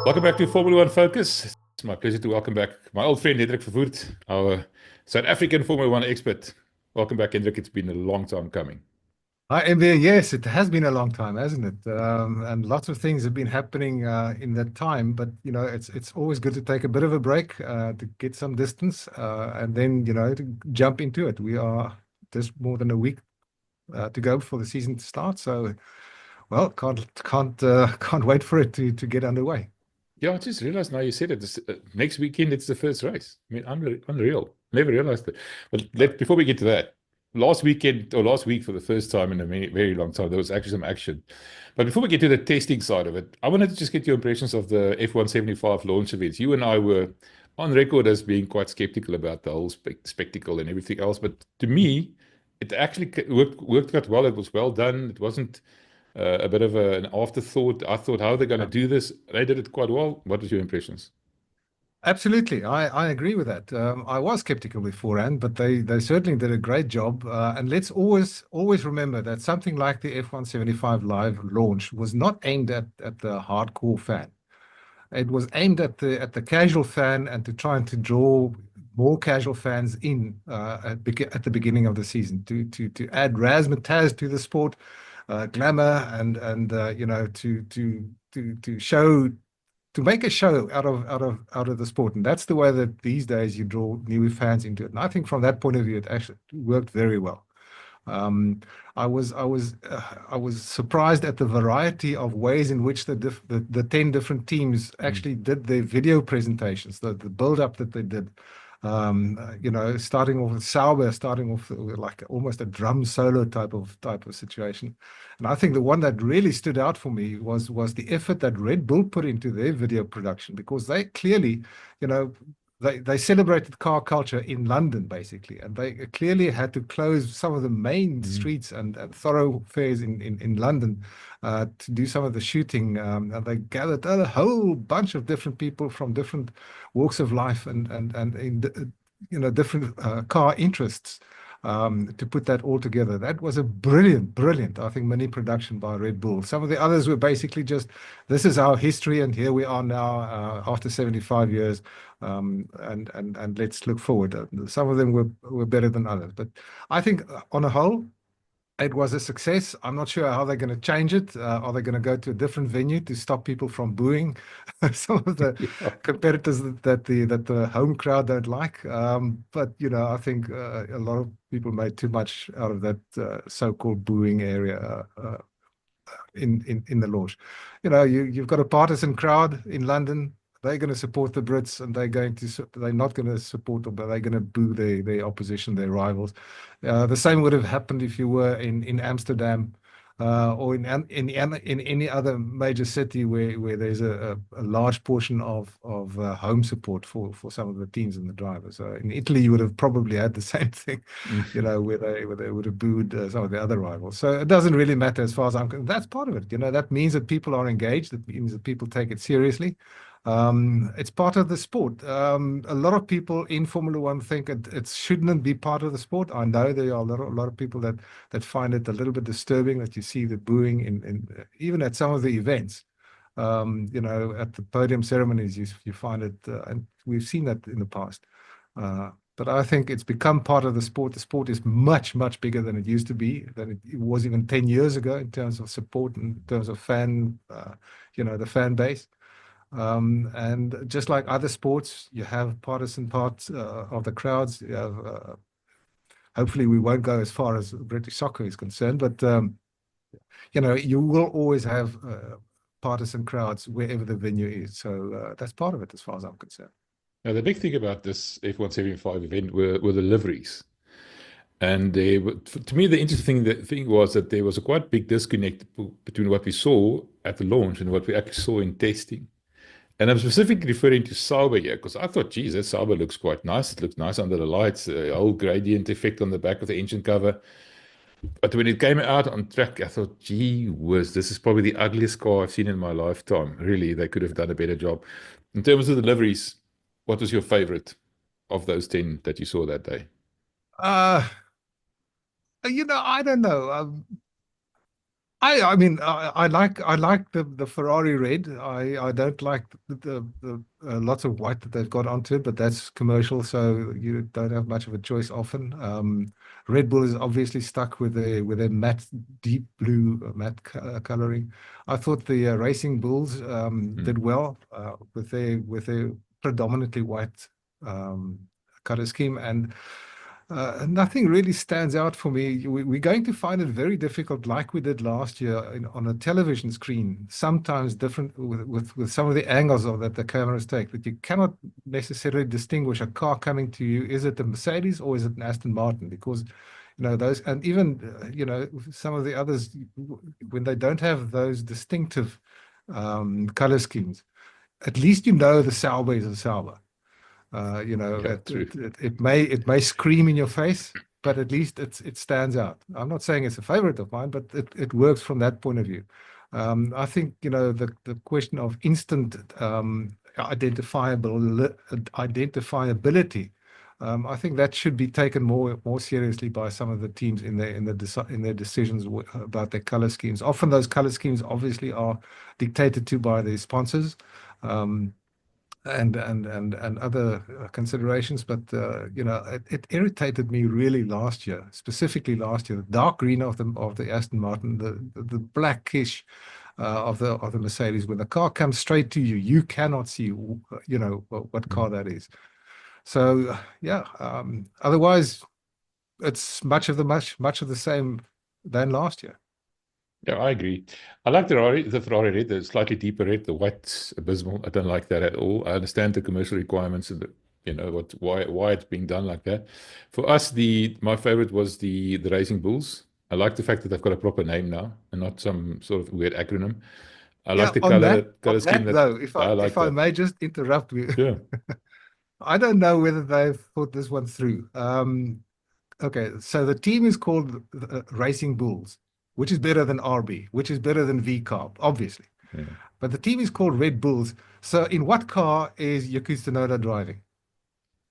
Welcome back to Formula One Focus. It's my pleasure to welcome back my old friend Hendrik Verwoerd, our South African Formula One expert. Welcome back, Hendrik. It's been a long time coming. Hi, MBA. Yes, it has been a long time, hasn't it? And lots of things have been happening in that time. But it's always good to take a bit of a break to get some distance, and then to jump into it. We are just more than a week to go for the season to start. So, well, can't wait for it to get underway. Yeah, I just realized now you said it. Next weekend, it's the first race. I mean, unreal. Never realized it. But before we get to that, last weekend or last week, for the first time in a very long time, there was actually some action. But before we get to the testing side of it, I wanted to just get your impressions of the F175 launch events. You and I were on record as being quite skeptical about the whole spectacle and everything else. But to me, it actually worked quite well. It was well done. It wasn't a bit of an afterthought. I thought, how are they going to do this? They did it quite well. What was your impressions? Absolutely, I agree with that. I was skeptical beforehand, but they certainly did a great job. And let's always remember that something like the F175 Live launch was not aimed at the hardcore fan. It was aimed at the casual fan and to try and to draw more casual fans in at the beginning of the season to add razzmatazz to the sport, glamour and to show, to make a show out of the sport. And that's the way that these days you draw new fans into it. And I think from that point of view, it actually worked very well. Um, I was surprised at the variety of ways in which the 10 different teams Mm. actually did their video presentations, the build up that they did. Starting off with Sauber, starting off with like almost a drum solo type of situation. And I think the one that really stood out for me was the effort that Red Bull put into their video production, because they clearly, you know, they celebrated car culture in London, basically, and they clearly had to close some of the main Mm. streets and thoroughfares in London to do some of the shooting. And they gathered a whole bunch of different people from different walks of life and in different car interests to put that all together. That was a brilliant, I think, mini production by Red Bull. Some of the others were basically just, this is our history, and here we are now after 75 years, and let's look forward. Some of them were better than others, but I think on a whole, it was a success. I'm not sure how they're going to change it. Are they going to go to a different venue to stop people from booing some of the Yeah. competitors that the home crowd don't like? But I think a lot of people made too much out of that so-called booing area in the launch. You've got a partisan crowd in London. They're going to support the Brits, and they're not going to support them, but they're going to boo their opposition, their rivals. The same would have happened if you were in Amsterdam or in any other major city where there's a large portion of home support for some of the teams and the drivers. In Italy, you would have probably had the same thing, Mm. where they would have booed some of the other rivals. So it doesn't really matter as far as I'm concerned. That's part of it. That means that people are engaged. That means that people take it seriously. It's part of the sport. A lot of people in Formula One think it shouldn't be part of the sport. I know there are a lot of people that find it a little bit disturbing that you see the booing in even at some of the events. At the podium ceremonies, you find it, and we've seen that in the past. But I think it's become part of the sport. The sport is much bigger than it used to be, than it was even 10 years ago in terms of support, in terms of the fan base. And just like other sports, you have partisan parts of the crowds. You have, hopefully, we won't go as far as British soccer is concerned, but you will always have partisan crowds wherever the venue is. So that's part of it, as far as I'm concerned. Now, the big thing about this F175 event were the liveries. And to me, the interesting thing was that there was a quite big disconnect between what we saw at the launch and what we actually saw in testing. And I'm specifically referring to Sauber here, because I thought, geez, that Sauber looks quite nice. It looks nice under the lights, a whole gradient effect on the back of the engine cover. But when it came out on track, I thought, gee whiz, this is probably the ugliest car I've seen in my lifetime. Really, they could have done a better job. In terms of the liveries, what was your favorite of those 10 that you saw that day? I don't know. I mean I like the Ferrari red. I don't like the lots of white that they've got onto it, but that's commercial, so you don't have much of a choice often. Red Bull is obviously stuck with their matte deep blue matte coloring. I thought the Racing Bulls Mm, did well with their predominantly white color scheme, and nothing really stands out for me. We're going to find it very difficult, like we did last year on a television screen, sometimes different with some of the angles that the cameras take, that you cannot necessarily distinguish a car coming to you. Is it a Mercedes or is it an Aston Martin? Because, those, and even, some of the others, when they don't have those distinctive color schemes, at least the Sauber is a Sauber. yeah, true. It may scream in your face, but at least it stands out. I'm not saying it's a favorite of mine, but it works from that point of view. I think the question of instant identifiability. I think that should be taken more seriously by some of the teams in their decisions about their color schemes. Often those color schemes obviously are dictated to by the sponsors. Um, and other considerations. But it irritated me really last year, specifically last year. The dark green of the Aston Martin, the blackish of the Mercedes. When the car comes straight to you, you cannot see what Mm. car that is. So yeah. Otherwise, it's much of the same than last year. Yeah, I agree. I like the Ferrari red, the slightly deeper red, the white's abysmal. I don't like that at all. I understand the commercial requirements and why it's being done like that. For us, the my favorite was the Racing Bulls. I like the fact that they've got a proper name now and not some sort of weird acronym. I like Yeah, the on that color scheme that though, I if like I that. may just interrupt you, Sure. I don't know whether they've thought this one through. Okay, so the team is called Racing Bulls, which is better than RB, which is better than V Carb, obviously. Yeah. But the team is called Red Bulls. So in what car is Yuki Tsunoda driving?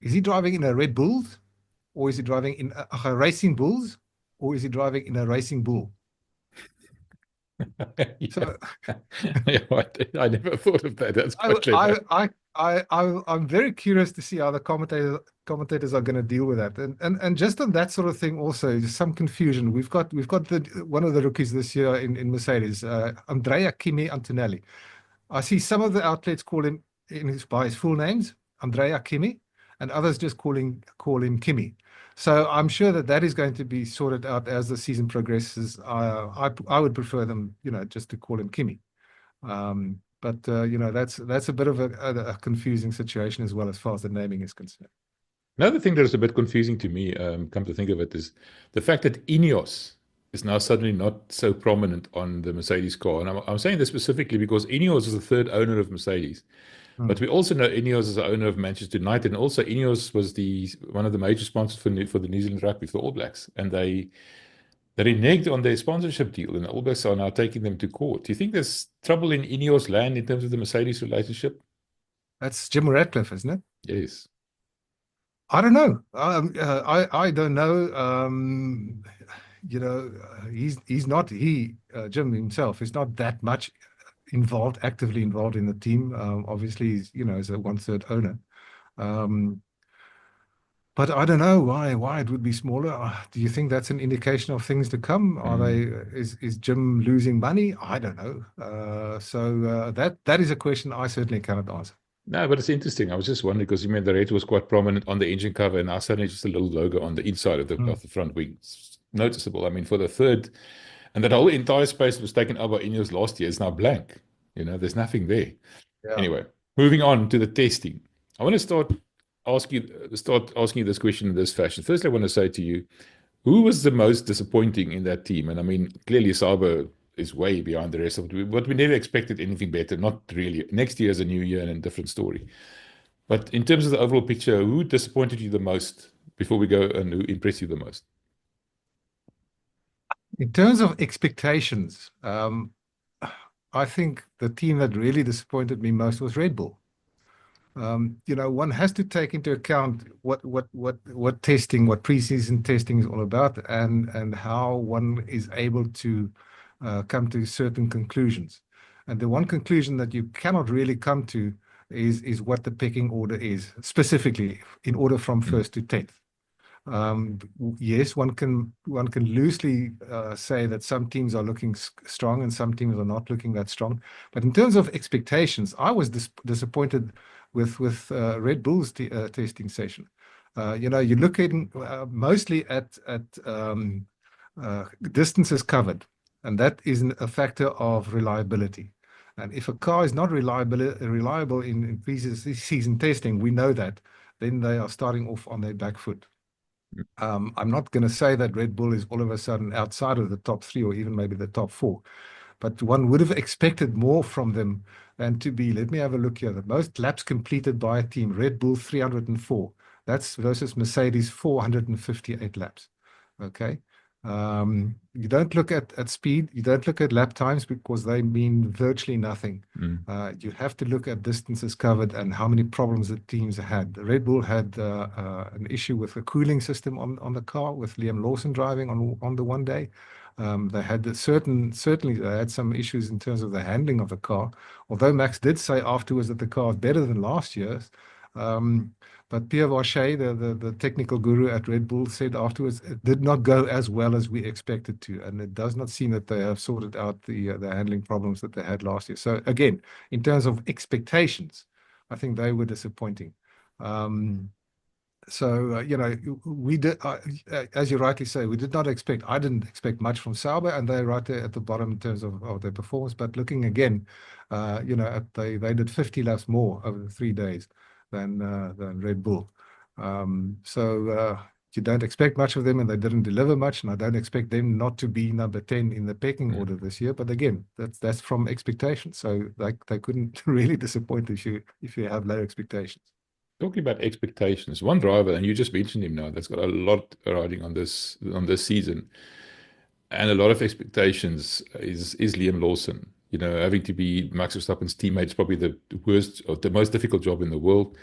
Is he driving in a Red Bulls, or is he driving in a Racing Bulls, or is he driving in a Racing Bull? Yeah. So Yeah, I never thought of that. That's I, quite clever. I'm very curious to see how the commentators are going to deal with that, and just on that sort of thing. Also, there's some confusion. We've got the one of the rookies this year in Mercedes, Andrea Kimi Antonelli. I see some of the outlets call him by his full names, Andrea Kimi, and others just call him Kimi. So I'm sure that is going to be sorted out as the season progresses. I would prefer them, just to call him Kimi. But that's a bit of a confusing situation as well as far as the naming is concerned. Another thing that is a bit confusing to me, come to think of it, is the fact that Ineos is now suddenly not so prominent on the Mercedes car. And I'm saying this specifically because Ineos is the third owner of Mercedes. But Hmm. we also know Ineos is the owner of Manchester United, and also Ineos was the one of the major sponsors for the New Zealand Rugby, for the All Blacks, and they reneged on their sponsorship deal, and the All Blacks are now taking them to court. Do you think there's trouble in Ineos land in terms of the Mercedes relationship? That's Jim Ratcliffe, isn't it? Yes. I don't know. I don't know. He's not Jim himself is not that much actively involved in the team. Obviously, he's as a one-third owner. Um, but I don't know why it would be smaller. Do you think that's an indication of things to come? Are they Mm. is Jim losing money? I don't know. That is a question I certainly cannot answer. No, but it's interesting. I was just wondering because you mean the red was quite prominent on the engine cover, and now suddenly just a little logo on the inside of Hmm. the front wing. It's noticeable. I mean, for the third, and that whole entire space that was taken up by Ineos last year is now blank. There's nothing there. Yeah. Anyway, moving on to the testing. I want to start asking you this question in this fashion. First, I want to say to you, who was the most disappointing in that team? And I mean, clearly Sauber is way behind the rest of it, but we never expected anything better. Not really. Next year is a new year and a different story. But in terms of the overall picture, who disappointed you the most before we go, and who impressed you the most? In terms of expectations, I think the team that really disappointed me most was Red Bull. One has to take into account what testing, what preseason testing is all about, and how one is able to come to certain conclusions. And the one conclusion that you cannot really come to is what the pecking order is, specifically in order from first to 10th. Yes, one can loosely say that some teams are looking strong and some teams are not looking that strong. But in terms of expectations, I was disappointed with Red Bull's testing session. You look at mostly at distances covered, and that is a factor of reliability. And if a car is not reliable in pre-season testing, we know that, then they are starting off on their back foot. I'm not going to say that Red Bull is all of a sudden outside of the top 3 or even maybe the top 4, but one would have expected more from them than to be. Let me have a look here. The most laps completed by a team, Red Bull 304. That's versus Mercedes 458 laps. Okay. You don't look at speed, you don't look at lap times because they mean virtually nothing. You have to look at distances covered and how many problems the teams had. Red Bull had an issue with the cooling system on the car with Liam Lawson driving on the one day. They had certainly they had some issues in terms of the handling of the car, although Max did say afterwards that the car is better than last year's. But Pierre Vacher, the technical guru at Red Bull, said afterwards it did not go as well as we expected to, and it does not seem that they have sorted out the handling problems that they had last year. So again, in terms of expectations, I think they were disappointing. We did, as you rightly say, we did not expect. I didn't expect much from Sauber, and they're right there at the bottom in terms of their performance. But looking again, they did 50 laps more over the 3 days than Red Bull. You don't expect much of them, and they didn't deliver much. And I don't expect them not to be number 10 in the pecking order this year. But again, that's from expectations. So they couldn't really disappoint if you have low expectations. Talking about expectations, one driver, and you just mentioned him now, that's got a lot riding on this season, and a lot of expectations is Liam Lawson. Having to be Max Verstappen's teammate is probably the worst or the most difficult job in the world.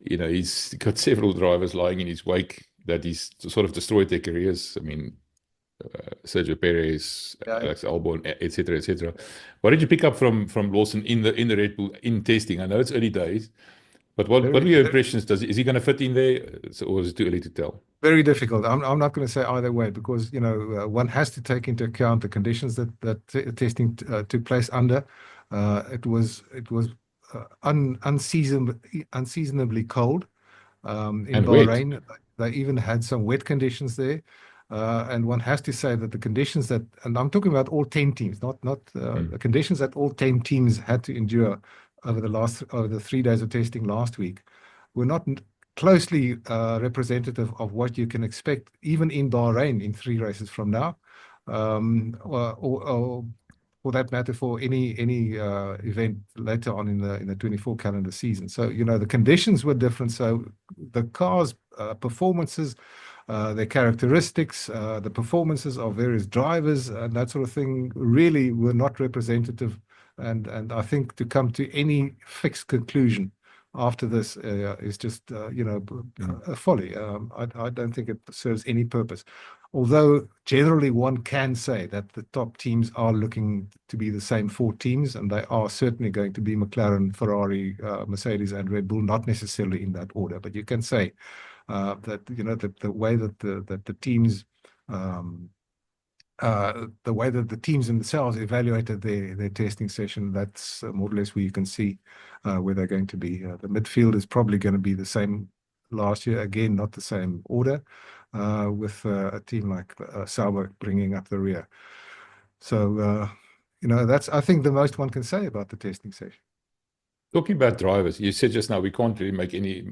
He's got several drivers lying in his wake that he's sort of destroyed their careers. I mean, Sergio Perez, Alex Albon, etc., etc. What did you pick up from Lawson in the Red Bull in testing? I know it's early days. But what are your impressions? Is he going to fit in there, or is it too early to tell? Very difficult. I'm not going to say either way because one has to take into account the conditions that testing took place under. It was unseasonably cold in Bahrain. Wet. They even had some wet conditions there. And one has to say that the conditions and I'm talking about all 10 teams, not the conditions that all 10 teams had to endure over the 3 days of testing last week were not closely representative of what you can expect even in Bahrain in 3 races from now, or for that matter for any event later on in the 24 calendar season. So the conditions were different. So the cars' performances, their characteristics, the performances of various drivers and that sort of thing really were not representative. And I think to come to any fixed conclusion after this is just a folly. I don't think it serves any purpose. Although generally one can say that the top teams are looking to be the same 4 teams, and they are certainly going to be McLaren, Ferrari, Mercedes, and Red Bull, not necessarily in that order. But you can say that the way that the teams. The way that the teams themselves evaluated their testing session, that's more or less where you can see where they're going to be. The midfield is probably going to be the same last year. Again, not the same order, with a team like Sauber bringing up the rear. So, that's, I think, the most one can say about the testing session. Talking about drivers, you said just now we can't really make any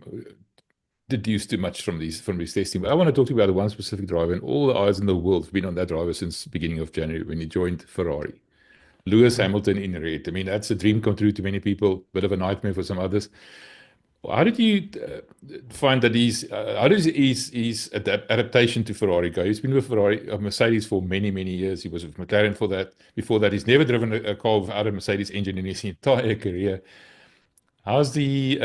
deduce too much from these testing, but I want to talk to you about one specific driver, and all the eyes in the world have been on that driver since the beginning of January when he joined Ferrari. Lewis Hamilton in red. I mean, that's a dream come true to many people, bit of a nightmare for some others. How did you find that how does his adaptation to Ferrari go? He's been with Mercedes for many, many years. He was with McLaren before that. He's never driven a car without a Mercedes engine in his entire career. How's the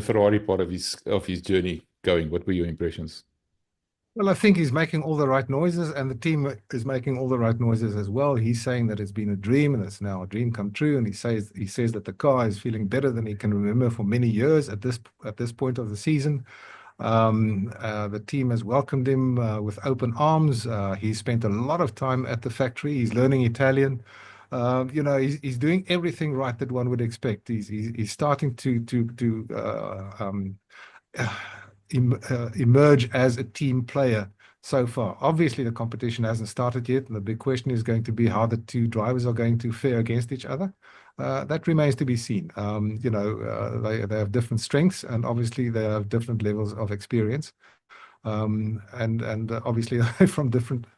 Ferrari part of his journey going? What were your impressions? Well, I think he's making all the right noises, and the team is making all the right noises as well. He's saying that it's been a dream, and it's now a dream come true. And he says that the car is feeling better than he can remember for many years at this point of the season. The team has welcomed him with open arms. He spent a lot of time at the factory. He's learning Italian. He's doing everything right that one would expect. He's starting to emerge as a team player so far. Obviously, the competition hasn't started yet, and the big question is going to be how the two drivers are going to fare against each other. That remains to be seen. They have different strengths, and obviously they have different levels of experience. And obviously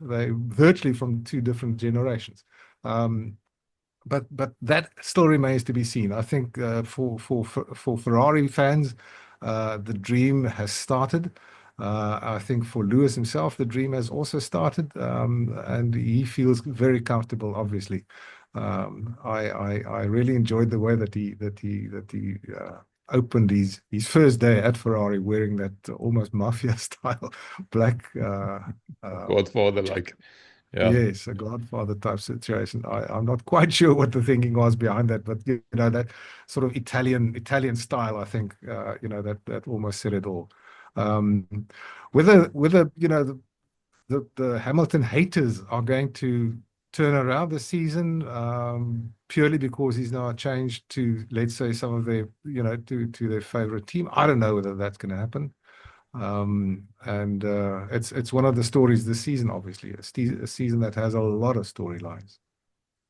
they virtually from two different generations. But that still remains to be seen. I think for Ferrari fans, the dream has started. I think for Lewis himself, the dream has also started, and he feels very comfortable. Obviously, I really enjoyed the way that he opened his first day at Ferrari wearing that almost mafia style black. Godfather, like, yeah. Yes, a Godfather type situation. I'm not quite sure what the thinking was behind that, but that sort of Italian style, I think, that almost said it all. Um, whether the Hamilton haters are going to turn around the season purely because he's now changed to, let's say, some of their, to their favorite team. I don't know whether that's going to happen. And it's one of the stories this season, obviously, a season that has a lot of storylines.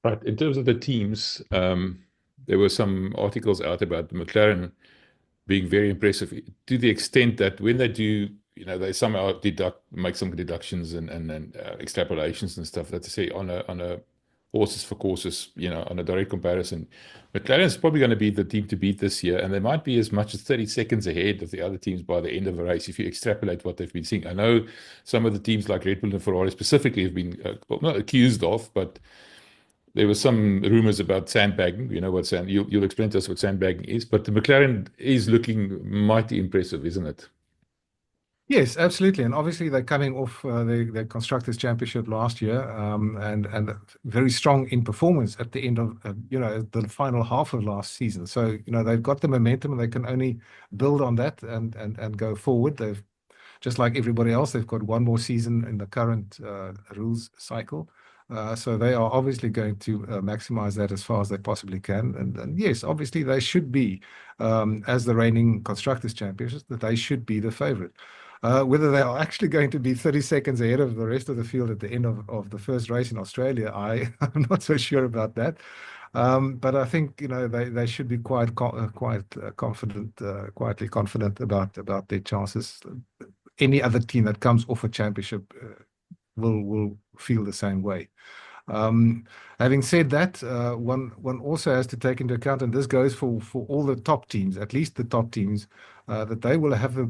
But in terms of the teams, there were some articles out about the McLaren being very impressive to the extent that when they do, they somehow make some deductions and extrapolations and stuff that they say on a horses for courses, on a direct comparison. McLaren's probably going to be the team to beat this year, and they might be as much as 30 seconds ahead of the other teams by the end of the race if you extrapolate what they've been seeing. I know some of the teams like Red Bull and Ferrari specifically have been, well, not accused of, but there were some rumors about sandbagging. You know what you'll explain to us what sandbagging is, but the McLaren is looking mighty impressive, isn't it? Yes, absolutely. And obviously, they're coming off the Constructors' Championship last year, and very strong in performance at the end of the final half of last season. So they've got the momentum, and they can only build on that and go forward. They've just like everybody else, they've got one more season in the current rules cycle. So they are obviously going to maximize that as far as they possibly can. And yes, obviously they should be, as the reigning constructors champions, that they should be the favorite. Whether they are actually going to be 30 seconds ahead of the rest of the field at the end of the first race in Australia, I'm not so sure about that. But I think they should be quite confident, quietly confident about their chances. Any other team that comes off a championship will feel the same way. Having said that, one also has to take into account, and this goes for all the top teams, at least the top teams, that they will have to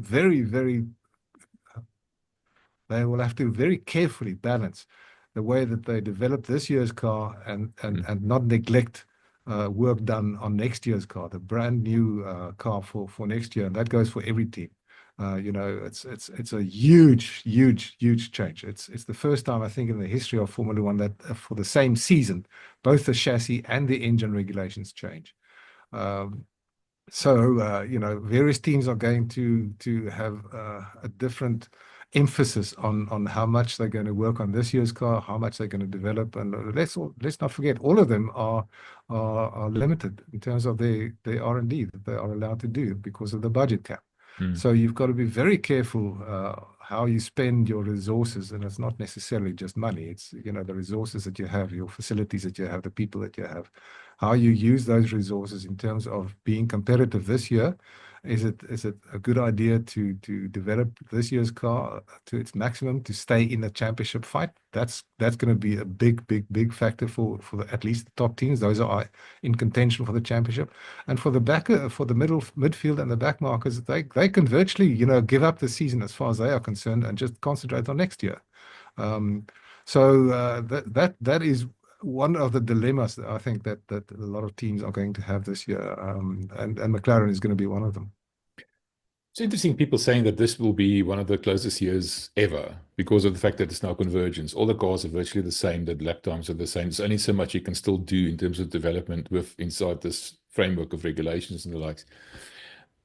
very carefully balance the way that they develop this year's car and not neglect work done on next year's car, the brand new car for next year, and that goes for every team. It's a huge change. It's the first time I think in the history of Formula One that for the same season, both the chassis and the engine regulations change. Various teams are going to have a different emphasis on how much they're going to work on this year's car, how much they're going to develop, and let's not forget, all of them are limited in terms of their R&D that they are allowed to do because of the budget cap. So you've got to be very careful how you spend your resources, and it's not necessarily just money. It's the resources that you have, your facilities that you have, the people that you have, how you use those resources in terms of being competitive this year. Is it a good idea to develop this year's car to its maximum to stay in the championship fight? That's going to be a big factor for at least the top teams. Those are in contention for the championship, and for the midfield and the back markers, they can virtually give up the season as far as they are concerned and just concentrate on next year. That is one of the dilemmas that I think that a lot of teams are going to have this year, and McLaren is going to be one of them. It's interesting people saying that this will be one of the closest years ever because of the fact that it's now convergence. All the cars are virtually the same, the lap times are the same. There's only so much you can still do in terms of development with inside this framework of regulations and the likes.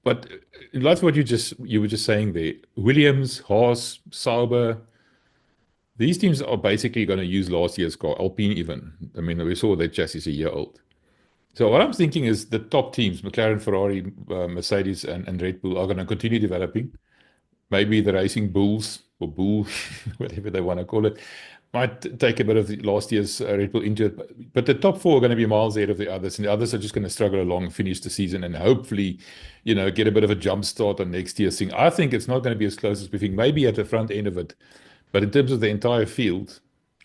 But in light of what you were just saying there, Williams, Haas, Sauber, these teams are basically going to use last year's car, Alpine even. I mean, we saw their chassis a year old. So what I'm thinking is the top teams, McLaren, Ferrari, Mercedes, and Red Bull, are going to continue developing. Maybe the Racing Bulls or Bull, whatever they want to call it, might take a bit of the last year's Red Bull into it. But the top four are going to be miles ahead of the others, and the others are just going to struggle along, finish the season, and hopefully, get a bit of a jump start on next year's thing. I think it's not going to be as close as we think. Maybe at the front end of it, but in terms of the entire field,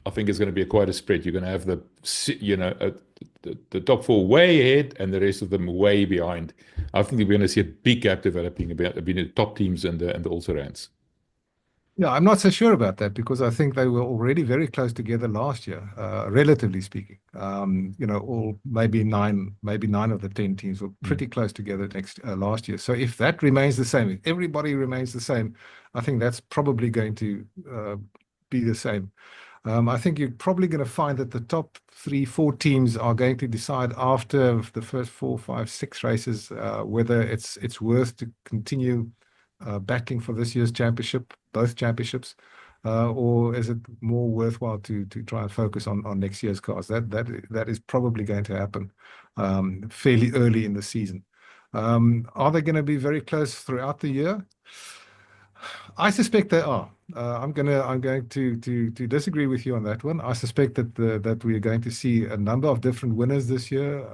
I think it's going to be quite a spread. You're going to have the top four way ahead and the rest of them way behind. I think we're going to see a big gap developing between the top teams and the also-rans. Yeah, I'm not so sure about that because I think they were already very close together last year, relatively speaking. All maybe nine of the 10 teams were pretty close together last year. So if that remains the same, if everybody remains the same, I think that's probably going to be the same. I think you're probably going to find that the top 3, 4 teams are going to decide after the first 4, 5, 6 races whether it's worth to continue battling for this year's championship, both championships, or is it more worthwhile to try and focus on next year's cars? That is probably going to happen fairly early in the season. Are they going to be very close throughout the year? I suspect they are. I'm going to disagree with you on that one. I suspect that we are going to see a number of different winners this year.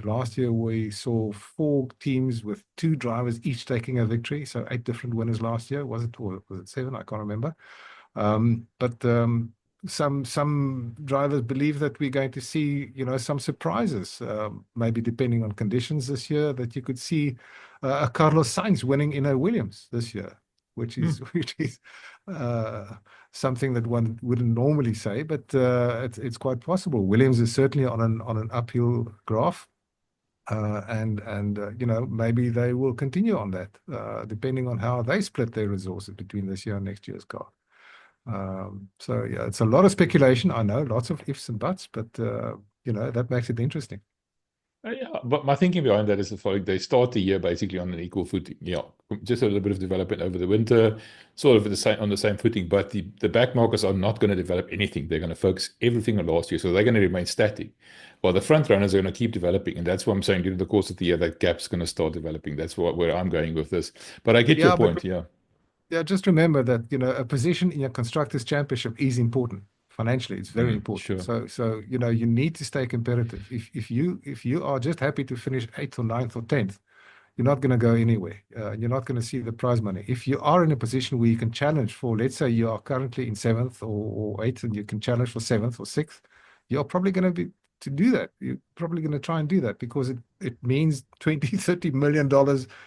Last year we saw 4 teams with 2 drivers each taking a victory, so 8 different winners last year. Was it 7? I can't remember. But some drivers believe that we're going to see some surprises, maybe depending on conditions this year, that you could see a Carlos Sainz winning in a Williams this year, which is something that one wouldn't normally say, but it's quite possible. Williams is certainly on an uphill graph, and maybe they will continue on that, depending on how they split their resources between this year and next year's car. So yeah, it's a lot of speculation. I know, lots of ifs and buts, but that makes it interesting. Yeah, but my thinking behind that is the following: they start the year basically on an equal footing. Yeah, just a little bit of development over the winter, sort of on the same footing. But the back markers are not going to develop anything. They're going to focus everything on last year, so they're going to remain static. While the front runners are going to keep developing, and that's what I'm saying. During the course of the year, that gap's going to start developing. That's where I'm going with this. But I get your point. Yeah. Yeah, just remember that a position in your constructors' championship is important. Financially, it's very important. Sure. So you need to stay competitive. If you are just happy to finish 8th or 9th or 10th, you're not going to go anywhere. You're not going to see the prize money. If you are in a position where you can challenge for, let's say you are currently in 7th or 8th, and you can challenge for 7th or 6th, you're probably going to do that. You're probably going to try and do that because it means $20-30 million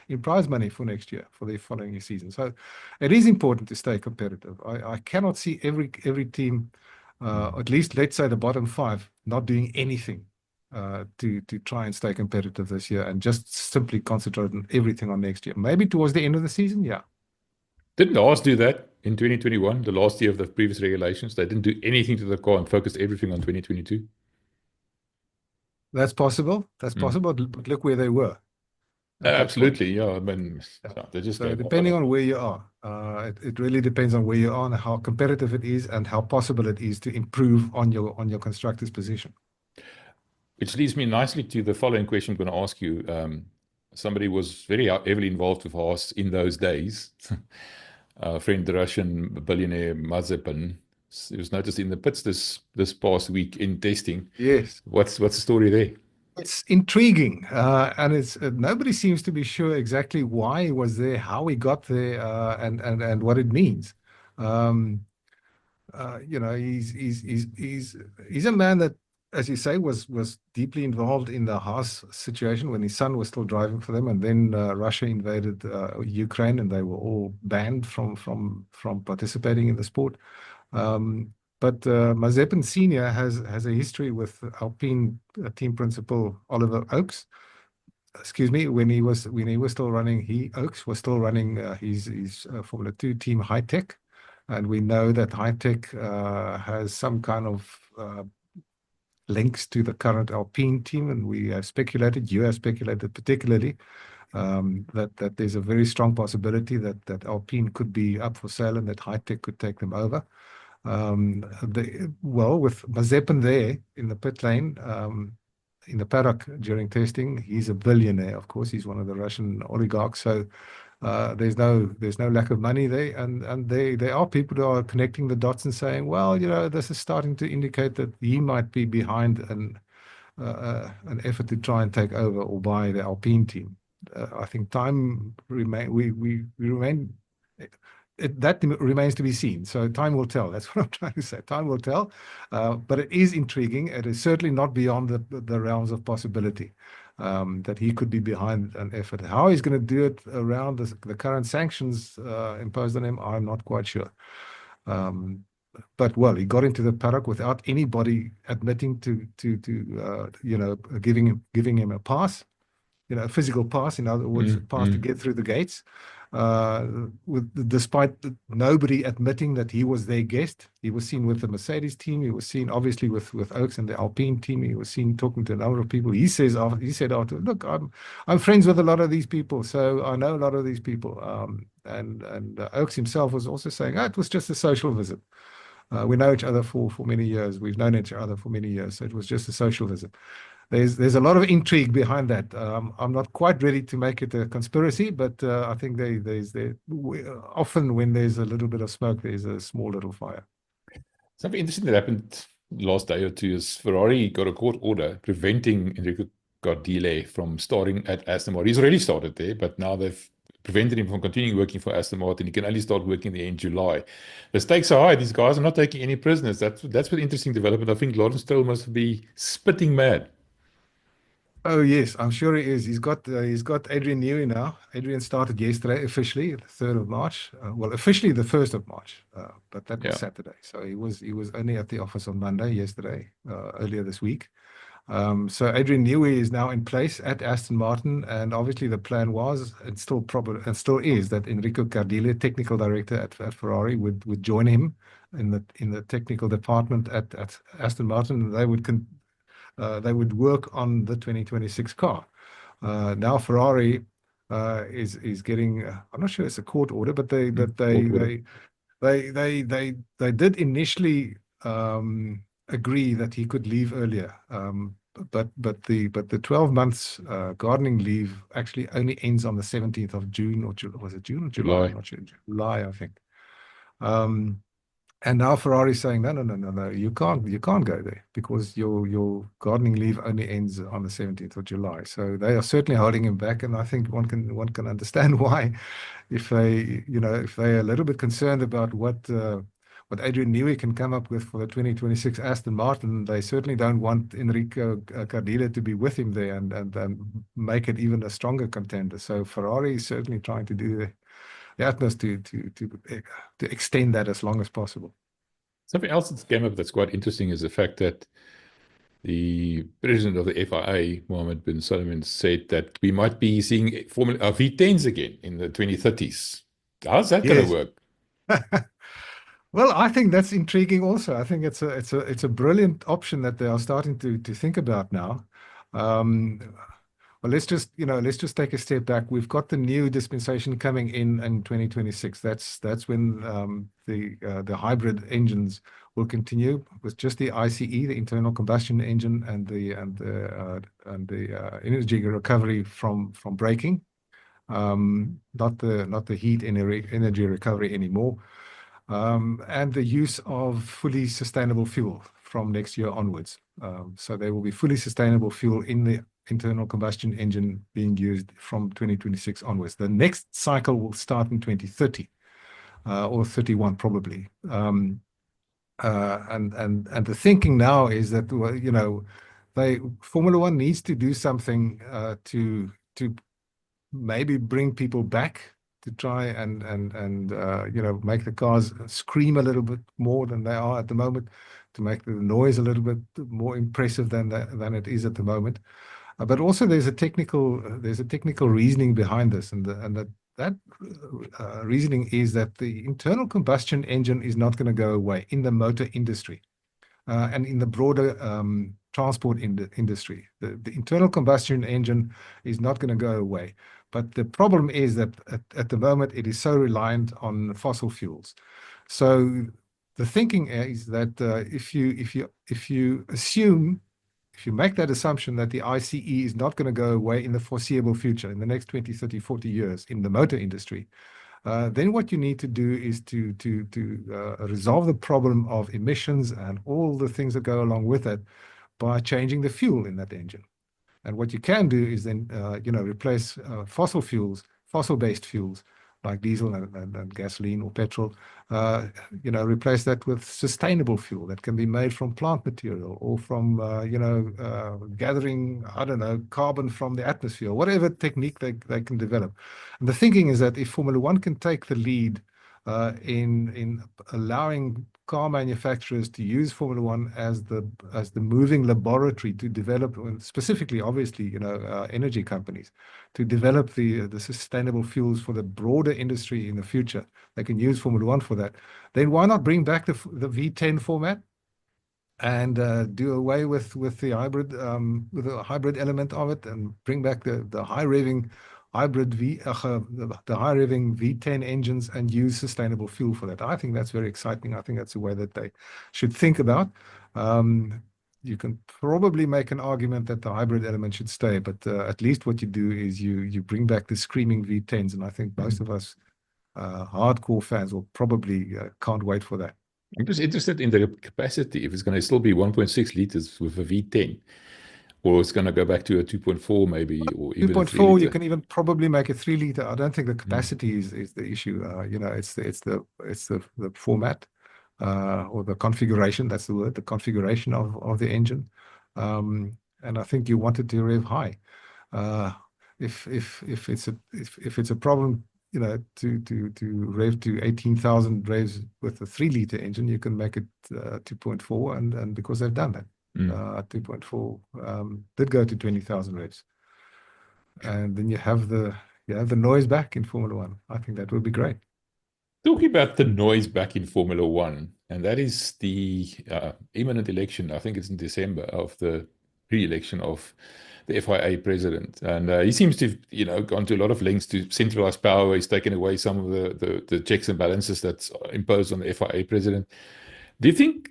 in prize money for next year, for the following season. So it is important to stay competitive. I cannot see every team, at least let's say the bottom 5, not doing anything to try and stay competitive this year and just simply concentrate on everything on next year. Maybe towards the end of the season, yeah. Didn't Haas do that in 2021, the last year of the previous regulations? They didn't do anything to the car and focused everything on 2022. That's possible. That's possible. But look where they were. Absolutely, yeah. I mean, they just depending on where you are, it really depends on where you are and how competitive it is and how possible it is to improve on your constructor's position. Which leads me nicely to the following question I'm going to ask you. Somebody was very heavily involved with Haas in those days. Friend, the Russian billionaire Mazepin. It was noticed in the pits this past week in testing. Yes. What's the story there? It's intriguing, and it's nobody seems to be sure exactly why he was there, how he got there, and what it means. He's a man that, as you say, was deeply involved in the Haas situation when his son was still driving for them, and then Russia invaded Ukraine, and they were all banned from participating in the sport. But Mazepin Senior has a history with Alpine team principal Oliver Oakes, excuse me, when he was still running, Oaks was still running his Formula 2 team High Tech, and we know that High Tech has some kind of links to the current Alpine team, and we have speculated, you have speculated particularly, that there's a very strong possibility that Alpine could be up for sale and that High Tech could take them over. Well, with Mazepin there in the pit lane, in the paddock during testing, he's a billionaire. Of course, he's one of the Russian oligarchs. So there's no lack of money there, and there are people who are connecting the dots and saying, well, this is starting to indicate that he might be behind an effort to try and take over or buy the Alpine team. I think time remains to be seen. So time will tell. That's what I'm trying to say. Time will tell. But it is intriguing. It is certainly not beyond the realms of possibility that he could be behind an effort. How he's going to do it around the current sanctions imposed on him, I'm not quite sure. But well, he got into the paddock without anybody admitting to giving him a pass, a physical pass, in other words, a pass to get through the gates. Despite nobody admitting that he was their guest. He was seen with the Mercedes team. He was seen obviously with Oaks and the Alpine team. He was seen talking to a number of people. He said after, look, I'm friends with a lot of these people, so I know a lot of these people. And Oaks himself was also saying, it was just a social visit. We know each other for many years. We've known each other for many years, so it was just a social visit. There's a lot of intrigue behind that. I'm not quite ready to make it a conspiracy, but I think often when there's a little bit of smoke, there's a small little fire. Something interesting that happened last day or two is Ferrari got a court order preventing Hendrik Verwoerd from starting at Aston Martin. He's already started there, but now they've prevented him from continuing working for Aston Martin. He can only start working there in July. The stakes are high. These guys are not taking any prisoners. That's an interesting development. I think Lawrence Stroll must be spitting mad. Oh yes, I'm sure he is. He's got Adrian Newey now. Adrian started yesterday officially, the 3rd of March. Well, officially the 1st of March, but that was Saturday. So he was only at the office on Monday, yesterday, earlier this week. So Adrian Newey is now in place at Aston Martin, and obviously the plan was, and still is, that Enrico Cardile, technical director at Ferrari, would join him in the technical department at Aston Martin, and they would work on the 2026 car. Now Ferrari is getting, I'm not sure it's a court order, but they did initially agree that he could leave earlier. But the 12 months gardening leave actually only ends on the 17th of June, or was it June or July? I'm not sure. July, I think. And now Ferrari's saying, no, you can't go there because your gardening leave only ends on the 17th of July. So they are certainly holding him back, and I think one can understand why, if they're a little bit concerned about what Adrian Newey can come up with for the 2026 Aston Martin, they certainly don't want Enrico Cardile to be with him there and make it even a stronger contender. So Ferrari is certainly trying to do the utmost to extend that as long as possible. Something else that came up that's quite interesting is the fact that the president of the FIA, Mohammed bin Salman, said that we might be seeing Formula V10s again in the 2030s. How's that going to work? Well, I think that's intriguing also. I think it's a brilliant option that they are starting to think about now. Well, let's just take a step back. We've got the new dispensation coming in 2026. That's when the hybrid engines will continue with just the ICE, the internal combustion engine, and the energy recovery from braking, not the heat energy recovery anymore, and the use of fully sustainable fuel from next year onwards. So there will be fully sustainable fuel in the internal combustion engine being used from 2026 onwards. The next cycle will start in 2030 or 31 probably. And the thinking now is that Formula One needs to do something to maybe bring people back, to try and make the cars scream a little bit more than they are at the moment, to make the noise a little bit more impressive than it is at the moment. But also there's a technical reasoning behind this, and that reasoning is that the internal combustion engine is not going to go away in the motor industry and in the broader transport industry. The internal combustion engine is not going to go away. But the problem is that at the moment it is so reliant on fossil fuels. So the thinking is that if you make that assumption that the ICE is not going to go away in the foreseeable future, in the next 20, 30, 40 years in the motor industry, then what you need to do is to resolve the problem of emissions and all the things that go along with it by changing the fuel in that engine. And what you can do is then, replace fossil-based fuels like diesel and gasoline or petrol, replace that with sustainable fuel that can be made from plant material or from, gathering, I don't know, carbon from the atmosphere, whatever technique they can develop. And the thinking is that if Formula One can take the lead in allowing car manufacturers to use Formula One as the moving laboratory to develop, and specifically, obviously, energy companies, to develop the sustainable fuels for the broader industry in the future. They can use Formula One for that. Then why not bring back the V10 format and do away with the hybrid element of it, and bring back the high revving V10 engines and use sustainable fuel for that. I think that's very exciting. I think that's a way that they should think about. You can probably make an argument that the hybrid element should stay, but at least what you do is you bring back the screaming V10s, and I think most of us hardcore fans will probably can't wait for that. I'm just interested in the capacity, if it's going to still be 1.6 liters with a V10, or it's going to go back to a 2.4 maybe, or even 2.4, you can even probably make a 3 liter. I don't think the capacity is the issue. It's the format or the configuration. That's the word, the configuration of the engine. And I think you want it to rev high. If it's a problem, to rev to 18,000 revs with a 3 liter engine, you can make it 2.4, and because they've done that. 2.4 did go to 20,000 revs, and then you have the noise back in Formula One. I think that would be great. Talking about the noise back in Formula One, and that is the imminent election. I think it's in December, of the re-election of the FIA president, and he seems to have, gone to a lot of lengths to centralize power. He's taken away some of the checks and balances that's imposed on the FIA president. Do you think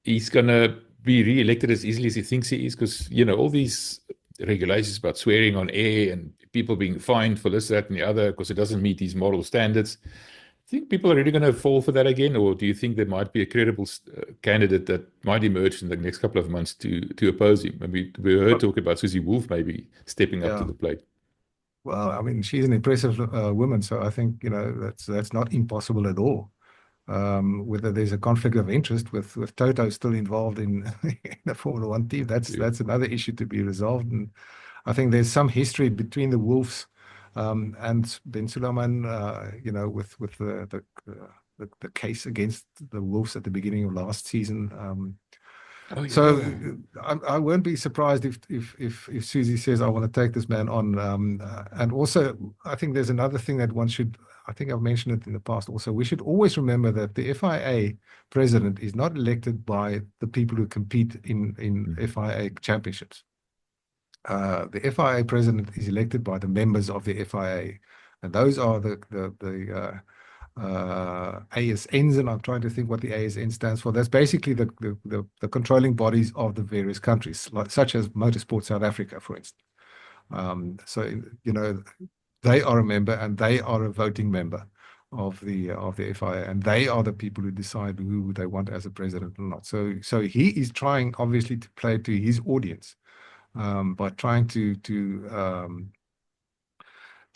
he's gonna be re-elected as easily as he thinks he is? Because all these regulations about swearing on air and people being fined for this, that, and the other because it doesn't meet these moral standards. Do you think people are really going to fall for that again, or do you think there might be a credible candidate that might emerge in the next couple of months to oppose him? Maybe we heard talk about Susie Wolff maybe stepping up to the plate. Well, I mean, she's an impressive woman, so I think that's not impossible at all. Whether there's a conflict of interest with Toto still involved in the Formula One team, that's another issue to be resolved. And I think there's some history between the Wolves and Ben Sulayem, with the case against the Wolves at the beginning of last season. I won't be surprised if Susie says, I want to take this man on. And also, I think there's another thing that one should, I think I've mentioned it in the past also, we should always remember that the FIA president is not elected by the people who compete in FIA championships. The FIA president is elected by the members of the FIA, and those are the ASNs, and I'm trying to think what the ASN stands for. That's basically the controlling bodies of the various countries, such as Motorsport South Africa, for instance. They are a member, and they are a voting member of the FIA, and they are the people who decide who they want as a president or not. So he is trying, obviously, to play to his audience by trying to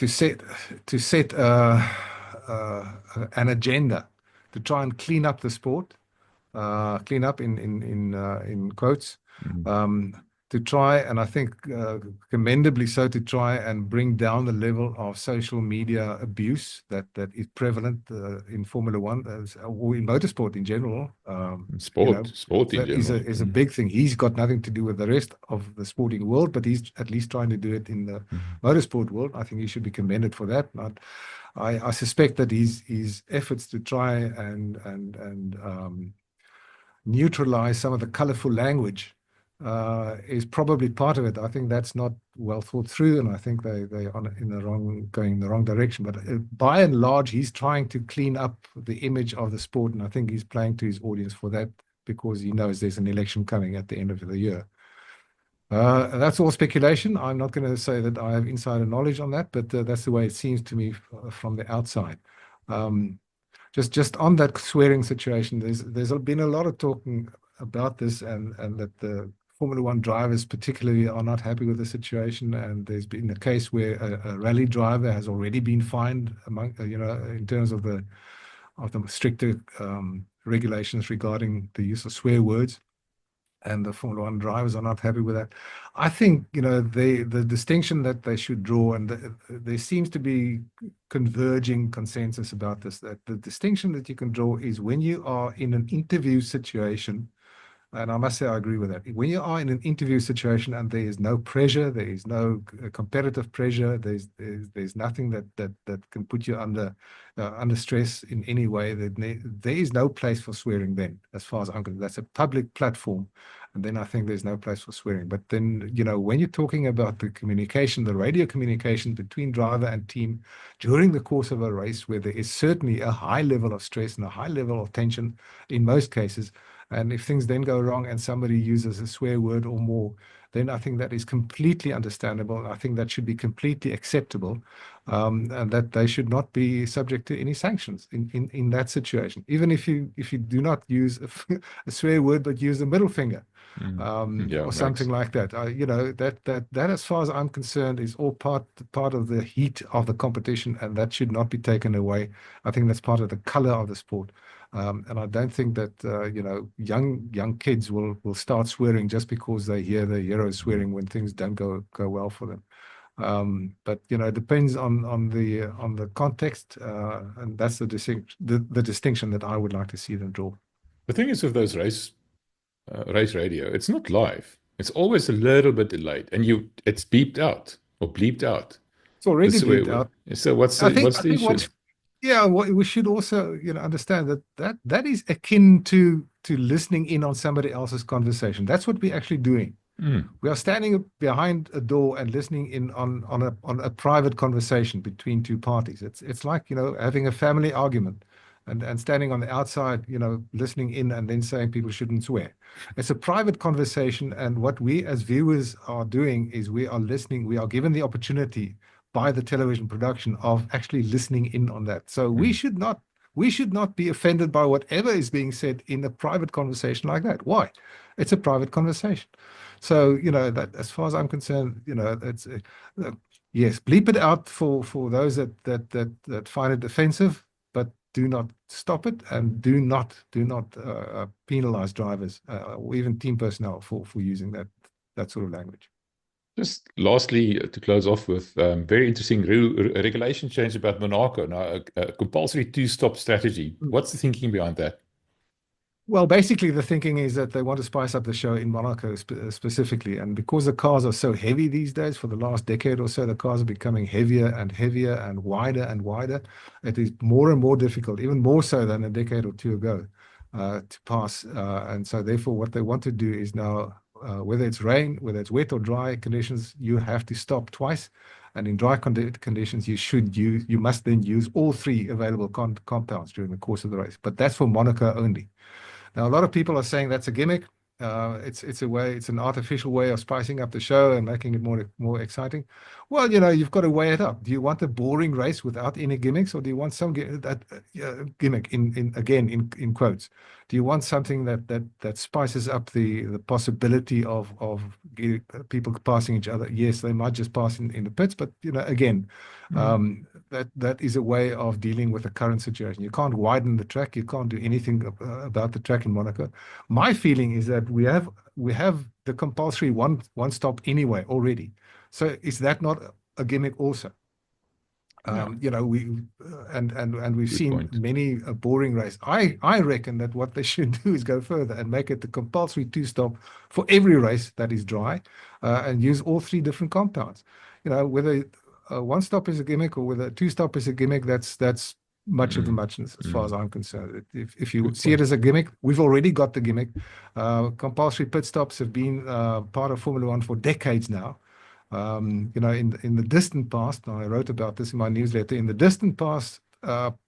set an agenda to try and clean up the sport, clean up in quotes, to to try, and I think commendably so, to try and bring down the level of social media abuse that is prevalent in Formula One or in motorsport in general. Sport in that is general. a big thing. He's got nothing to do with the rest of the sporting world, but he's at least trying to do it in the motorsport world. I think he should be commended for that. I suspect that his efforts to try and neutralize some of the colorful language is probably part of it. I think that's not well thought through, and I think they are going in the wrong direction. But by and large, he's trying to clean up the image of the sport, and I think he's playing to his audience for that because he knows there's an election coming at the end of the year. That's all speculation. I'm not going to say that I have insider knowledge on that, but that's the way it seems to me from the outside. Just on that swearing situation, there's been a lot of talking about this, and that the Formula One drivers particularly are not happy with the situation. And there's been a case where a rally driver has already been fined in terms of the stricter regulations regarding the use of swear words. And the Formula One drivers are not happy with that. I think, the distinction that they should draw, and there seems to be converging consensus about this, that the distinction that you can draw is when you are in an interview situation, and I must say I agree with that. When you are in an interview situation and there is no pressure, there is no competitive pressure, there's nothing that can put you under stress in any way. There is no place for swearing then, as far as I'm concerned. That's a public platform, and then I think there's no place for swearing. But then, when you're talking about the communication, the radio communication between driver and team during the course of a race, where there is certainly a high level of stress and a high level of tension in most cases, and if things then go wrong and somebody uses a swear word or more, then I think that is completely understandable. I think that should be completely acceptable, and that they should not be subject to any sanctions in that situation. Even if you do not use a swear word but use the middle finger, or something like that. That as far as I'm concerned is all part of the heat of the competition, and that should not be taken away. I think that's part of the color of the sport. And I don't think that young kids will start swearing just because they hear their heroes swearing when things don't go well for them. But it depends on the context, and that's the distinction that I would like to see them draw. The thing is with those race radio, it's not live. It's always a little bit delayed, and it's beeped out or bleeped out. It's already beeped out. So what's the issue? Yeah, we should also understand that is akin to listening in on somebody else's conversation. That's what we're actually doing. We are standing behind a door and listening in on a private conversation between two parties. It's like having a family argument, and standing on the outside, listening in and then saying people shouldn't swear. It's a private conversation, and what we as viewers are doing is we are listening. We are given the opportunity by the television production of actually listening in on that. So we should not be offended by whatever is being said in a private conversation like that. Why? It's a private conversation. So that, as far as I'm concerned, it's yes, bleep it out for those that find it offensive, but do not stop it, and do not penalize drivers or even team personnel for using that sort of language. Just lastly, to close off with, very interesting regulation change about Monaco. Now, a compulsory two-stop strategy. What's the thinking behind that? Well, basically, the thinking is that they want to spice up the show in Monaco specifically. And because the cars are so heavy these days, for the last decade or so, the cars are becoming heavier and heavier and wider. It is more and more difficult, even more so than a decade or two ago, to pass. And so therefore, what they want to do is now, whether it's rain, whether it's wet or dry conditions, you have to stop twice. And in dry conditions, you must then use all three available compounds during the course of the race. But that's for Monaco only. Now, a lot of people are saying that's a gimmick. It's an artificial way of spicing up the show and making it more exciting. Well, you've got to weigh it up. Do you want a boring race without any gimmicks, or do you want some gimmick in quotes? Do you want something that spices up the possibility of people passing each other? Yes, they might just pass in the pits, but again, that is a way of dealing with the current situation. You can't widen the track. You can't do anything about the track in Monaco. My feeling is that we have the compulsory one stop anyway already. So is that not a gimmick also? You know, we've Good seen point. many a boring race. I reckon that what they should do is go further and make it the compulsory two-stop for every race that is dry, and use all three different compounds. You know, whether one stop is a gimmick or whether two stop is a gimmick, that's much of the muchness as far as I'm concerned. If you Good see it point. as a gimmick, we've already got the gimmick. Compulsory pit stops have been part of Formula One for decades now. You know, in the distant past, and I wrote about this in my newsletter, in the distant past,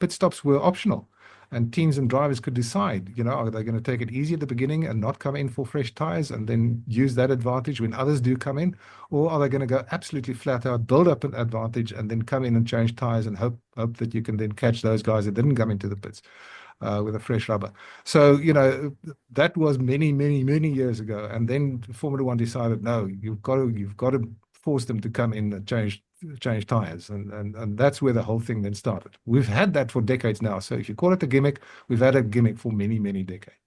pit stops were optional, and teams and drivers could decide, you know, are they going to take it easy at the beginning and not come in for fresh tires and then use that advantage when others do come in, or are they going to go absolutely flat out, build up an advantage, and then come in and change tires and hope that you can then catch those guys that didn't come into the pits with a fresh rubber. So, you know, that was many years ago, and then Formula One decided, no, you've got to force them to come in and change tires, and that's where the whole thing then started. We've had that for decades now. So if you call it a gimmick, we've had a gimmick for many decades.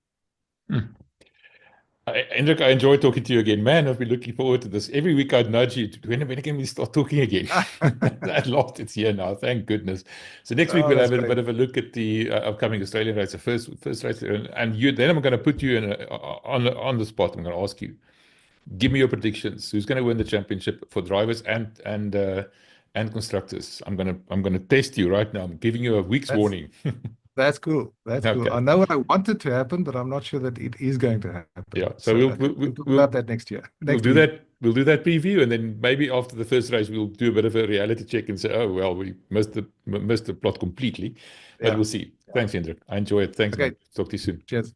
Hendrik, I enjoyed talking to you again. Man, I've been looking forward to this. Every week I'd nudge you to when can we start talking again? At last it's here now, thank goodness. So next week we'll have a bit of a look at the upcoming Australian race, the first race, and then I'm going to put you on the spot. I'm going to ask you, give me your predictions. Who's going to win the championship for drivers and constructors? I'm going to test you right now. I'm giving you a week's warning. That's cool. That's cool. I know what I wanted to happen, but I'm not sure that it is going to happen. Yeah. So we'll talk about that next year. We'll do that preview, and then maybe after the first race we'll do a bit of a reality check and say, oh well, we missed the plot completely. But we'll see. Thanks, Hendrik. I enjoy it. Thanks, man. Talk to you soon. Cheers.